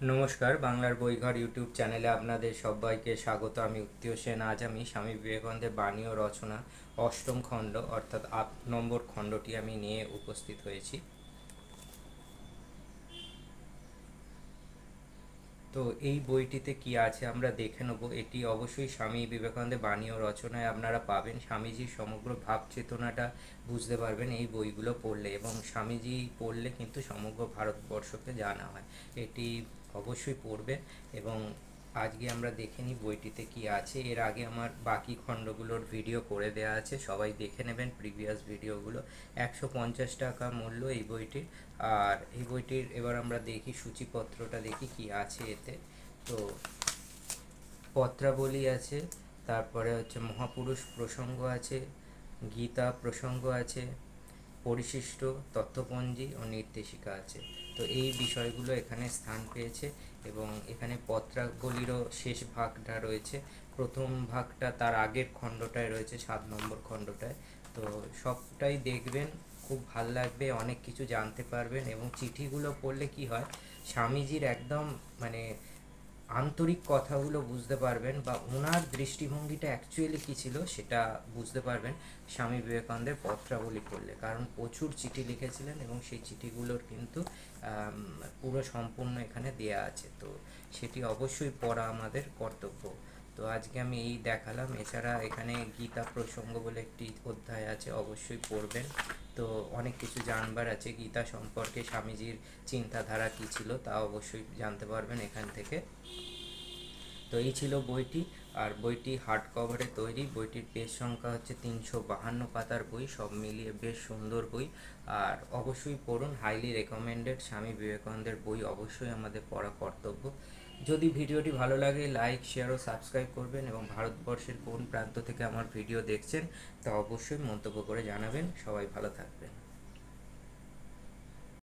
নমস্কার, বাংলার বইঘর ইউটিউব চ্যানেলে আপনাদের সবাইকে স্বাগত। আমি উত্তীয় সেন। আজ আমি স্বামী বিবেকানন্দের বাণী ও রচনা অষ্টম খণ্ড অর্থাৎ 8 নম্বর খণ্ডটি আমি নিয়ে উপস্থিত হয়েছি। তো এই বইটিতে কি আছে আমরা দেখে নেব। এটি অবশ্যই স্বামী বিবেকানন্দের বাণী ও রচনায় আপনারা পাবেন। স্বামীজির সমগ্র ভাব চেতনাটা বুঝতে পারবেন এই বইগুলো পড়লে, এবং স্বামীজি পড়লে কিন্তু সমগ্র ভারতবর্ষকে জানা হয়। এটি অবশ্যই পড়বেন। এবং আজকে আমরা দেখে নিই বইটিতে কি আছে। এর আগে আমার বাকি খণ্ডগুলোর ভিডিও করে দেওয়া আছে, সবাই দেখে নেবেন প্রিভিয়াস ভিডিওগুলো। 150 টাকা মূল্য এই বইটির। আর এই বইটির এবার আমরা দেখি সূচিপত্রটা, দেখি কি আছে এতে। তো পত্রাবলী আছে, তারপরে হচ্ছে মহাপুরুষ প্রসঙ্গ আছে, গীতা প্রসঙ্গ আছে, পরিশিষ্ট তত্ত্বপঞ্জি ও নির্দেশিকা আছে। তো এই বিষয়গুলো এখানে স্থান পেয়েছে, এবং এখানে পত্রাবলীরও শেষ ভাগটা রয়েছে। প্রথম ভাগটা তার আগের খণ্ডটায় রয়েছে, 7 নম্বর খণ্ডটায়। তো সবটাই দেখবেন, খুব ভাল লাগবে, অনেক কিছু জানতে পারবেন। এবং চিঠিগুলো পড়লে কি হয়, স্বামীজির একদম মানে আন্তরিক কথাগুলো বুঝতে পারবেন, বা ওনার দৃষ্টিভঙ্গিটা অ্যাকচুয়ালি কী ছিল সেটা বুঝতে পারবেন স্বামী বিবেকানন্দের পত্রাবলী পড়লে। কারণ প্রচুর চিঠি লিখেছিলেন, এবং সেই চিঠিগুলোর কিন্তু পুরো সম্পূর্ণ এখানে দেয়া আছে। তো সেটি অবশ্যই পড়া আমাদের কর্তব্য। তো আজকে আমি এই দেখালাম। এছাড়া এখানে গীতা প্রসঙ্গ বলে একটি অধ্যায় আছে, অবশ্যই পড়বেন। তো অনেক কিছু জানবার আছে গীতা সম্পর্কে, স্বামীজির চিন্তাধারা কী ছিল তা অবশ্যই জানতে পারবেন এখান থেকে। তো এই ছিল বইটি। আর বইটি হার্ড কভারে তৈরি। বইটির পেজ সংখ্যা হচ্ছে 352 পাতার বই, সব মিলিয়ে বেশ সুন্দর বই। আর অবশ্যই পড়ুন, হাইলি রেকমেন্ডেড। স্বামী বিবেকানন্দের বই অবশ্যই আমাদের পড়া কর্তব্য। যদি ভিডিওটি ভালো লাগে লাইক, শেয়ার ও সাবস্ক্রাইব করবেন, এবং ভারতবর্ষের কোন প্রান্ত থেকে আমার ভিডিও দেখছেন তা অবশ্যই মন্তব্য করে জানাবেন। সবাই ভালো থাকবেন।